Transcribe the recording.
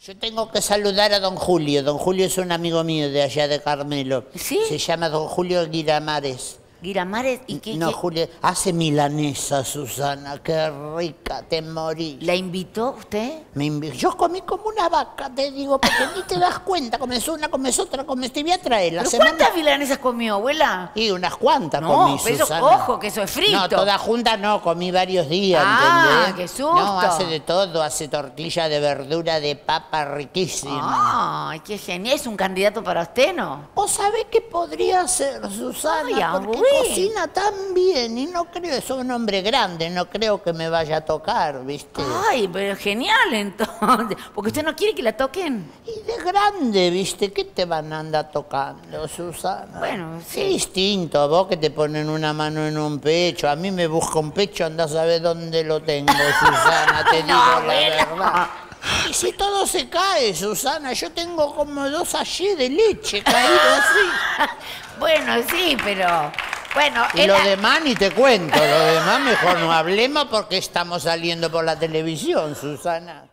Yo tengo que saludar a don Julio. Don Julio es un amigo mío de allá de Carmelo. ¿Sí? Se llama don Julio Guiramares. Guiramares, ¿y qué? No, Julio, hace milanesa, Susana, qué rica, te morís. ¿La invitó usted? Yo comí como una vaca, te digo, porque ni te das cuenta, comes una, comes otra, comes... Te voy a traer la ¿Pero semana... cuántas milanesas comió, abuela? Y unas cuantas No, comí, pero eso, Susana. ojo, que eso es frito. No, todas juntas no, comí varios días, Ah, ¿entendés? qué susto. No, hace de todo, hace tortilla de verdura, de papa, riquísima. Ay, qué genial. ¿Es un candidato para usted, no? ¿O sabe qué podría ser, Susana? Ay, porque abuela. cocina tan bien y no creo, soy un hombre grande, no creo que me vaya a tocar, ¿viste? Ay, pero genial entonces. Porque usted no quiere que la toquen. Y de grande, ¿viste? ¿Qué te van a andar tocando, Susana? Bueno, sí. Es distinto a vos que te ponen una mano en un pecho. A mí me busca un pecho, andás a ver dónde lo tengo, Susana, te digo No, la abuela. verdad. Y si todo se cae, Susana, yo tengo como 2 sachets de leche caídos así. Bueno, sí, pero... Bueno, Y lo demás ni te cuento, lo demás mejor no hablemos porque estamos saliendo por la televisión, Susana.